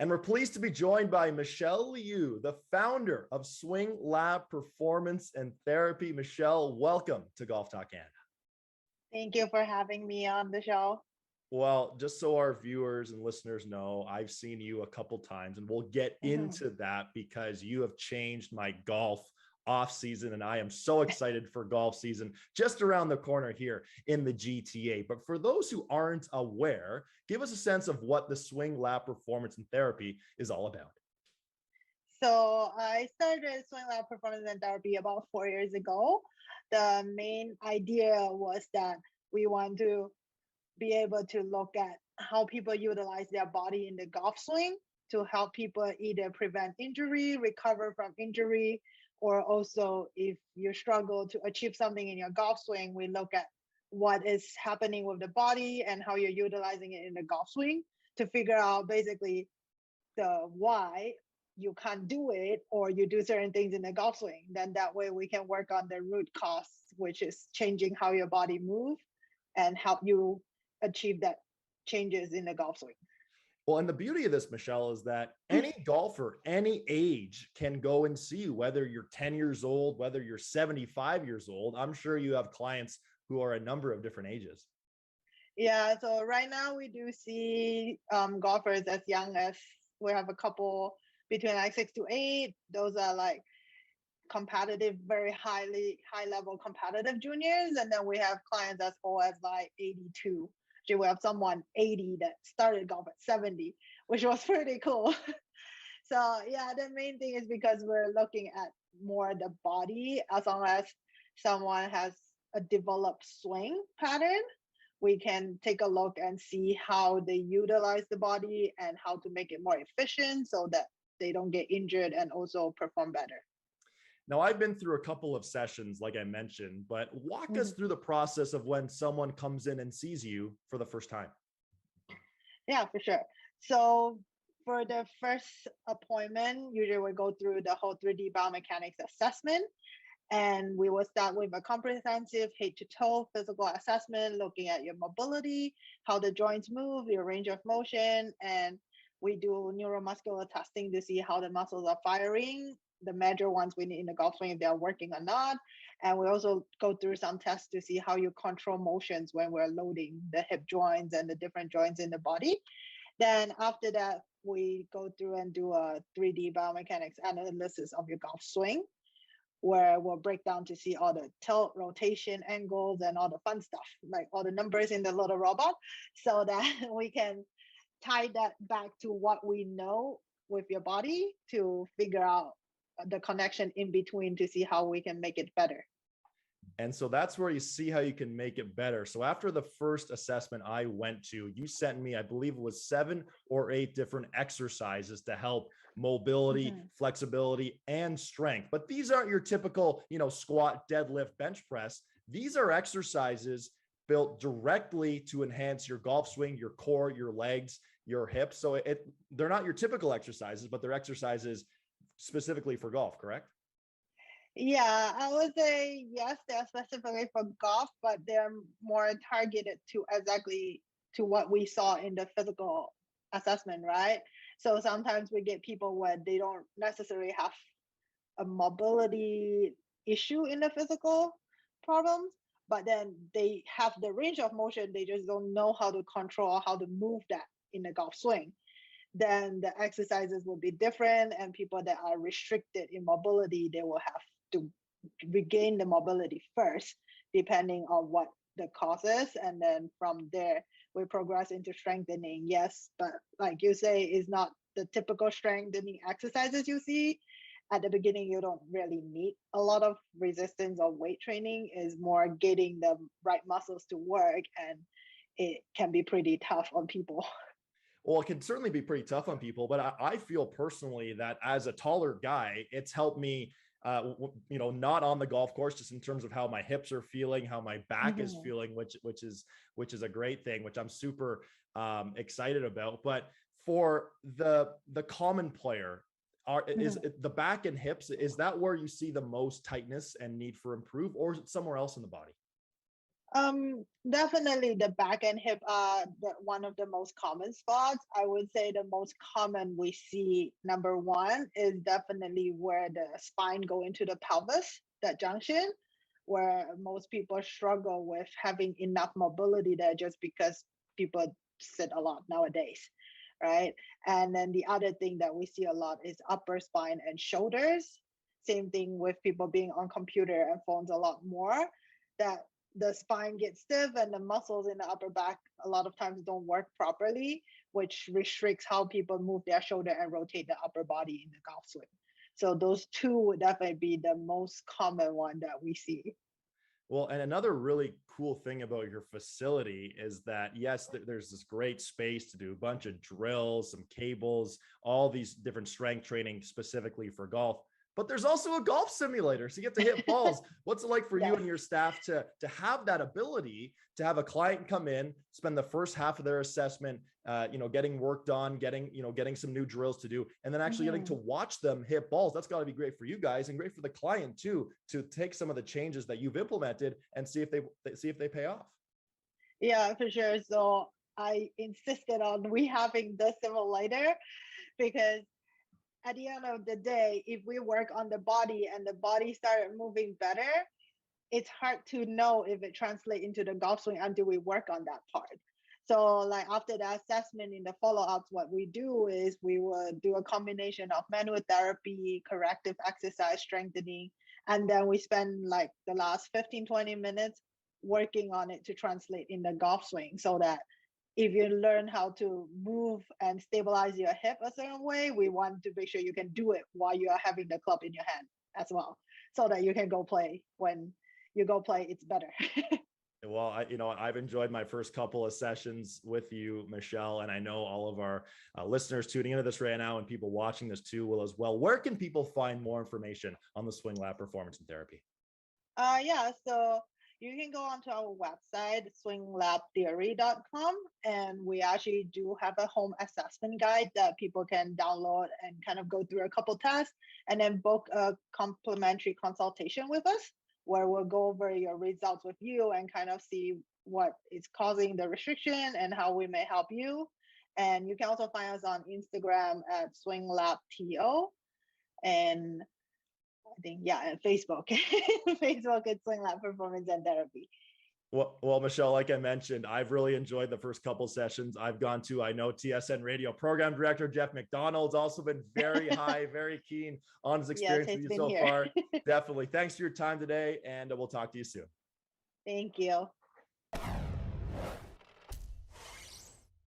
And we're pleased to be joined by Michele Liew, the founder of Swing Lab Performance and Therapy. Michele, welcome to Golf Talk Canada. Thank you for having me on the show. Well, just so our viewers and listeners know, I've seen you a couple times, and we'll get into that because you have changed my golf off season, and I am so excited for golf season just around the corner here in the GTA. But for those who aren't aware, give us a sense of what the Swing Lab Performance and Therapy is all about. So I started Swing Lab Performance and Therapy about 4 years ago. The main idea was that we want to be able to look at how people utilize their body in the golf swing to help people either prevent injury, recover from injury, or also if you struggle to achieve something in your golf swing, we look at what is happening with the body and how you're utilizing it in the golf swing to figure out basically the why you can't do it or you do certain things in the golf swing. Then that way we can work on the root cause, which is changing how your body moves and help you achieve that changes in the golf swing. Well, and the beauty of this, Michele, is that any golfer, any age can go and see you, whether you're 10 years old, whether you're 75 years old. I'm sure you have clients who are a number of different ages. Yeah, so right now we do see golfers as young as, we have a couple between like 6 to 8. Those are like competitive, very high level competitive juniors. And then we have clients as old as like 82. We have someone 80 that started golf at 70, which was pretty cool. So yeah, the main thing is because we're looking at more the body. As long as someone has a developed swing pattern, we can take a look and see how they utilize the body and how to make it more efficient so that they don't get injured and also perform better. Now, I've been through a couple of sessions, like I mentioned, but walk us through the process of when someone comes in and sees you for the first time. Yeah, for sure. So for the first appointment, usually we go through the whole 3D biomechanics assessment. And we will start with a comprehensive head to toe physical assessment, looking at your mobility, how the joints move, your range of motion. And we do neuromuscular testing to see how the muscles are firing, the major ones we need in the golf swing, if they're working or not. And we also go through some tests to see how you control motions when we're loading the hip joints and the different joints in the body. Then after that, we go through and do a 3D biomechanics analysis of your golf swing, where we'll break down to see all the tilt, rotation, angles, and all the fun stuff, like all the numbers in the little robot, so that we can tie that back to what we know with your body to figure out the connection in between to see how we can make it better. And so that's where you see how you can make it better. So after the first assessment I went to, you sent me, I believe it was 7 or 8 different exercises to help mobility, flexibility, and strength. But these aren't your typical, squat, deadlift, bench press. These are exercises built directly to enhance your golf swing, your core, your legs, your hips. So they're not your typical exercises, but they're exercises specifically for golf, correct? Yeah, I would say yes, they're specifically for golf, but they're more targeted to exactly to what we saw in the physical assessment, right? So sometimes we get people where they don't necessarily have a mobility issue in the physical problems, but then they have the range of motion, they just don't know how to control, how to move that in the golf swing. Then the exercises will be different, and people that are restricted in mobility, they will have to regain the mobility first, depending on what the cause is. And then from there, we progress into strengthening. Yes, but like you say, is not the typical strengthening exercises you see. At the beginning, you don't really need a lot of resistance or weight training. Is more getting the right muscles to work, and it can be pretty tough on people. Well, it can certainly be pretty tough on people, but I feel personally that as a taller guy, it's helped me, not on the golf course, just in terms of how my hips are feeling, how my back is feeling, which is a great thing, which I'm super excited about. But for the common player, is the back and hips, is that where you see the most tightness and need for improve, or is it somewhere else in the body? Definitely the back and hip are one of the most common spots. I would say the most common we see, number one, is definitely where the spine go into the pelvis, that junction, where most people struggle with having enough mobility there just because people sit a lot nowadays, right? And then the other thing that we see a lot is upper spine and shoulders. Same thing with people being on computer and phones a lot more, that the spine gets stiff and the muscles in the upper back a lot of times don't work properly, which restricts how people move their shoulder and rotate the upper body in the golf swing. So those two would definitely be the most common one that we see. Well, and another really cool thing about your facility is that, yes, there's this great space to do a bunch of drills, some cables, all these different strength training specifically for golf. But there's also a golf simulator, so you get to hit balls. What's it like for you Yes. and your staff to have that ability to have a client come in, spend the first half of their assessment, getting worked on, getting some new drills to do, and then actually getting to watch them hit balls? That's got to be great for you guys and great for the client too, to take some of the changes that you've implemented and see if they pay off. Yeah, for sure. So I insisted on we having the simulator because at the end of the day, if we work on the body and the body started moving better, it's hard to know if it translates into the golf swing until we work on that part. So like after the assessment in the follow-ups, what we do is we will do a combination of manual therapy, corrective exercise, strengthening, and then we spend like the last 15, 20 minutes working on it to translate in the golf swing, so that if you learn how to move and stabilize your hip a certain way, we want to make sure you can do it while you are having the club in your hand as well, so that you can go play. When you go play, it's better. Well, I've enjoyed my first couple of sessions with you, Michele, and I know all of our listeners tuning into this right now and people watching this too will as well. Where can people find more information on the Swing Lab Performance and Therapy? Yeah, so you can go onto our website, swinglabtheory.com, and we actually do have a home assessment guide that people can download and kind of go through a couple tests and then book a complimentary consultation with us, where we'll go over your results with you and kind of see what is causing the restriction and how we may help you. And you can also find us on Instagram at swinglabto, and I think, yeah, and Facebook. Facebook is Swing Lab Performance and Therapy. Well, Michele, like I mentioned, I've really enjoyed the first couple sessions I've gone to. I know TSN Radio Program Director Jeff McDonald's also been very high, very keen on his experience Yes, with you been so here. far. Definitely. Thanks for your time today, and we'll talk to you soon. Thank you.